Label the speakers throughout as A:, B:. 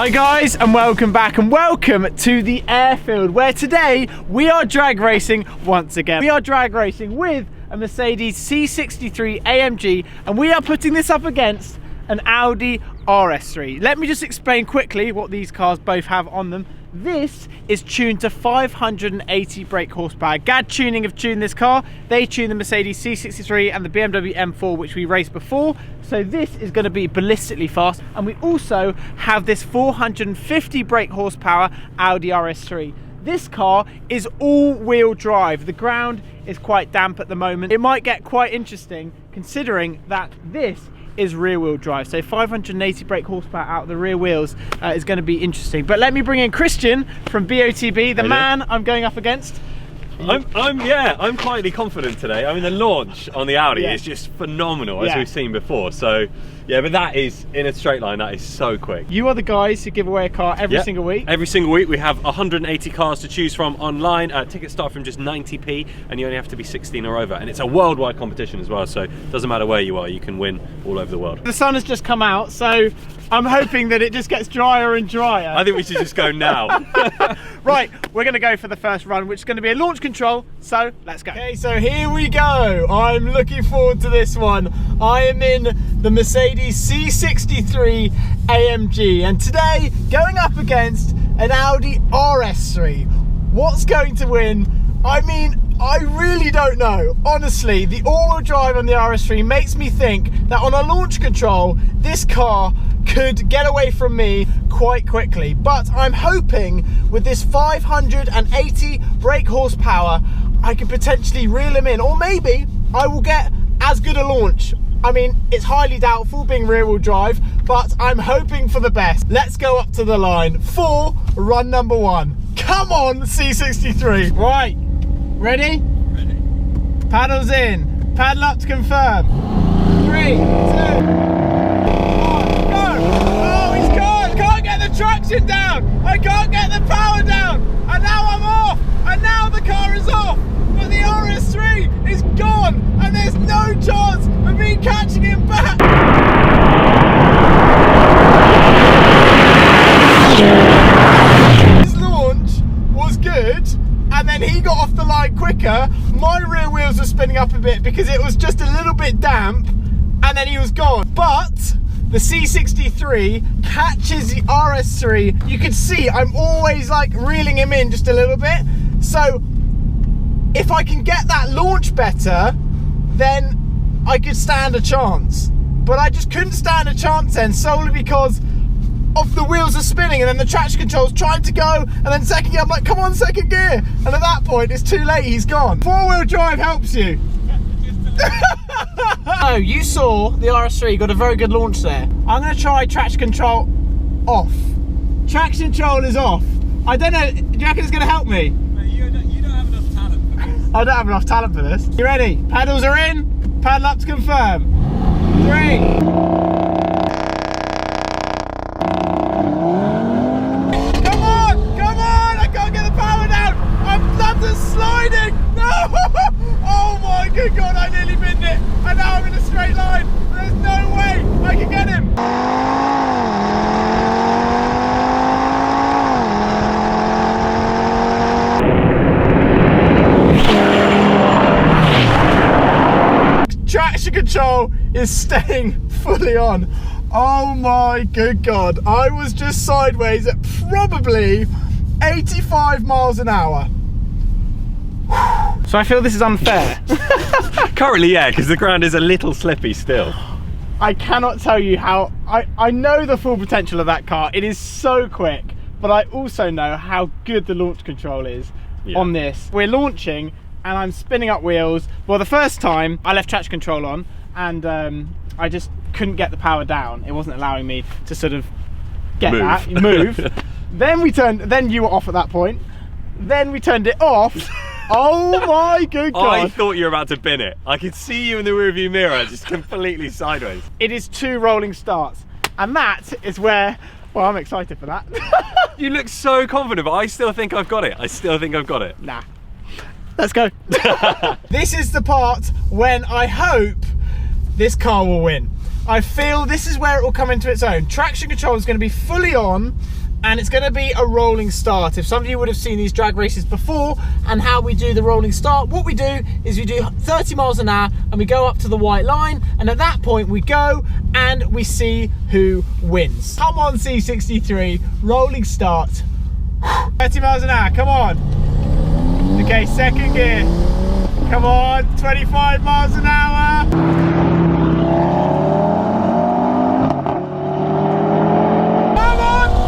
A: Hi guys, and welcome back, and welcome to the airfield, where today we are drag racing once again. We are drag racing with a Mercedes C63 AMG, and we are putting this up against an Audi RS3. Let me just explain quickly what these cars both have on them. This is tuned to 580 brake horsepower. Gad Tuning have tuned this car. They tuned the Mercedes C63 and the BMW M4, which we raced before. So this is going to be ballistically fast. And we also have this 450 brake horsepower Audi RS3. This car is all-wheel drive. The ground is quite damp at the moment. It might get quite interesting considering that this is rear-wheel drive, so 580 brake horsepower out of the rear wheels is going to be interesting. But let me bring in Christian from BOTB, the man I'm going up against.
B: I'm quietly confident today. I mean, the launch on the Audi is just phenomenal, as we've seen before. So yeah, but that is, in a straight line, that is so quick.
A: You are the guys who give away a car every single week.
B: Every single week we have 180 cars to choose from online. Tickets start from just 90p, and you only have to be 16 or over. And it's a worldwide competition as well, so it doesn't matter where you are, you can win all over the world.
A: The sun has just come out, so I'm hoping that it just gets drier and drier.
B: I think we should just go now.
A: Right, we're going to go for the first run, which is going to be a launch control, so let's go. Okay, so here we go. I'm looking forward to this one. I am in the Mercedes C63 AMG, and today going up against an Audi RS3. What's going to win? I mean, I really don't know. Honestly, the all-wheel drive on the RS3 makes me think that on a launch control, this car could get away from me quite quickly. But I'm hoping with this 580 brake horsepower, I can potentially reel him in, or maybe I will get as good a launch. I mean, it's highly doubtful being rear-wheel drive, but I'm hoping for the best. Let's go up to the line for run number one. Come on, C63. Right, ready?
B: Ready.
A: Paddles in, paddle up to confirm. 3, 2, 1, go! Oh, he's gone! Can't get the traction down! I can't get the power down! And now I'm off! And now the car is off! But the RS3 is gone! And there's no chance of me catching him back! His launch was good, and then he got off the line quicker. My rear wheels were spinning up a bit because it was just a little bit damp, and then he was gone. But the C63 catches the RS3. You can see I'm always like reeling him in just a little bit. So if I can get that launch better, then I could stand a chance. But I just couldn't stand a chance then, solely because of the wheels are spinning, and then the traction control's trying to go, and then second gear, I'm like, come on, second gear. And at that point, it's too late, he's gone. Four-wheel drive helps you. Oh, you saw the RS3 got a very good launch there. I'm gonna try traction control off. Traction control is off. I don't know, do you reckon it's gonna help me?
B: You don't have enough talent for this.
A: I don't have enough talent for this. You ready? Paddles are in, paddle up to confirm. 3. Sliding! No! Oh my good God, I nearly binned it! And now I'm in a straight line! There's no way I can get him! Traction control is staying fully on. Oh my good God. I was just sideways at probably 85 miles an hour. So I feel this is unfair.
B: Currently, yeah, because the ground is a little slippy still.
A: I cannot tell you how, I know the full potential of that car. It is so quick, but I also know how good the launch control is on this. We're launching and I'm spinning up wheels. Well, the first time I left traction control on, and I just couldn't get the power down. It wasn't allowing me to sort of get move. Then you were off at that point. Then we turned it off. Oh my good God.
B: I thought you were about to bin it. I could see you in the rearview mirror just completely sideways.
A: It is 2 rolling starts, and that is where, well, I'm excited for that.
B: You look so confident, but I still think I've got it.
A: Nah. Let's go. This is the part when I hope this car will win. I feel this is where it will come into its own. Traction control is going to be fully on, and it's going to be a rolling start. If some of you would have seen these drag races before and how we do the rolling start, what we do is we do 30 miles an hour and we go up to the white line, and at that point we go and we see who wins. Come on, C63, rolling start. 30 miles an hour, come on. Okay, second gear. Come on, 25 miles an hour.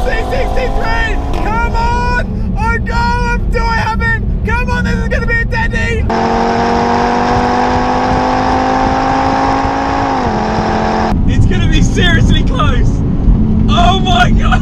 A: C63, come on! Oh God, do I have him? Come on, this is going to be a dead heat! It's going to be seriously close! Oh my God!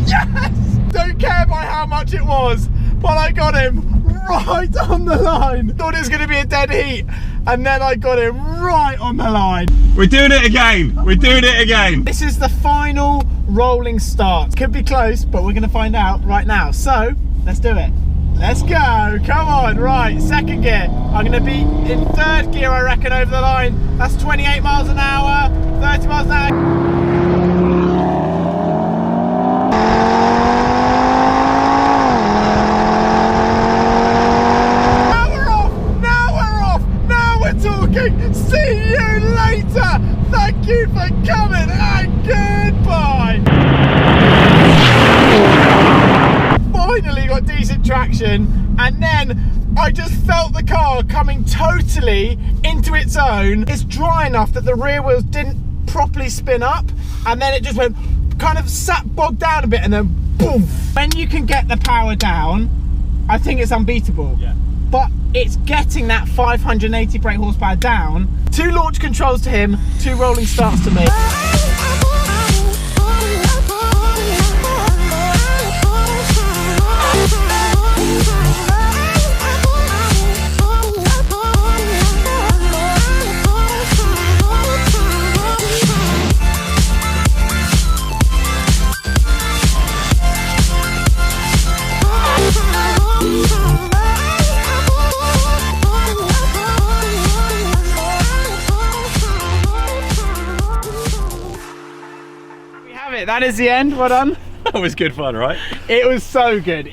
A: Yes! Don't care by how much it was, but I got him right on the line. Thought it was going to be a dead heat, and then I got him right on the line.
B: We're doing it again. We're doing it again.
A: This is the final rolling start. Could be close, but we're going to find out right now. So let's do it. Let's go. Come on. Right, second gear. I'm going to be in third gear, I reckon, over the line. That's 28 miles an hour, 30 miles an hour. See you later. Thank you for coming and goodbye. Finally got decent traction, and then I just felt the car coming totally into its own. It's dry enough that the rear wheels didn't properly spin up, and then it just went kind of bogged down a bit, and then boom. When you can get the power down, I think it's unbeatable. Yeah. But it's getting that 580 brake horsepower down. 2 launch controls to him, 2 rolling starts to me. That is the end. Well done.
B: That was good fun, right?
A: It was so good.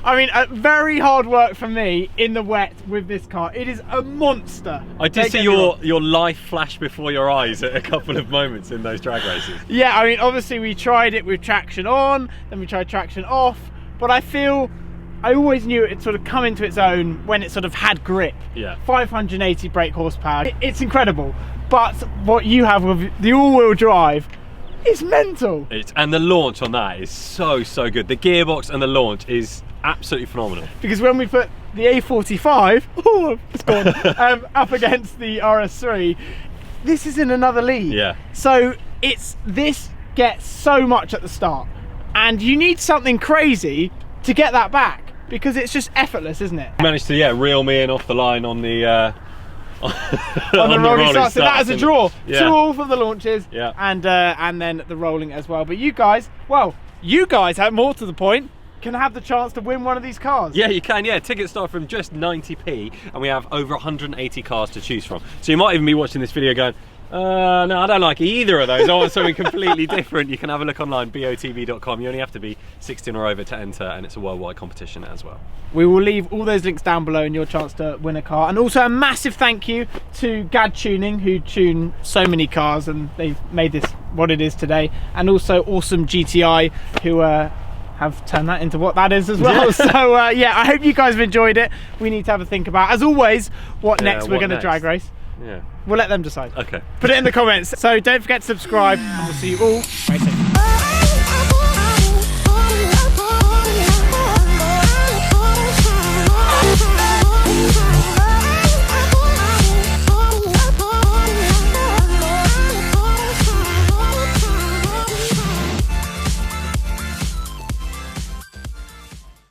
A: I mean, very hard work for me in the wet with this car. It is a monster.
B: I did see your life flash before your eyes at a couple of moments in those drag races.
A: Yeah, I mean, obviously we tried it with traction on, then we tried traction off, but I feel I always knew it sort of come into its own when it sort of had grip. Yeah. 580 brake horsepower. It's incredible. But what you have with the all-wheel drive, it's mental.
B: And the launch on that is so good. The gearbox and the launch is absolutely phenomenal.
A: Because when we put the A45 it's gone, up against the RS3, this is in another league. Yeah. So this gets so much at the start, and you need something crazy to get that back, because it's just effortless, isn't it?
B: You managed to reel me in off the line on the
A: on the rolling start. So that is a draw.
B: Yeah.
A: 2 all for the launches, yeah, and then the rolling as well. But you guys, have more to the point, can have the chance to win one of these cars.
B: Yeah, you can. Yeah, tickets start from just 90p, and we have over 180 cars to choose from. So you might even be watching this video going, no, I don't like either of those. I want something completely different. You can have a look online, BOTB.com. You only have to be 16 or over to enter, and it's a worldwide competition as well.
A: We will leave all those links down below and your chance to win a car. And also a massive thank you to Gad Tuning, who tune so many cars, and they've made this what it is today. And also Awesome GTI, who have turned that into what that is as well. So yeah, I hope you guys have enjoyed it. We need to have a think about, as always, what next we're going to drag race. Yeah. We'll let them decide. Okay. Put it in the comments. So don't forget to subscribe, and we'll see you all very soon.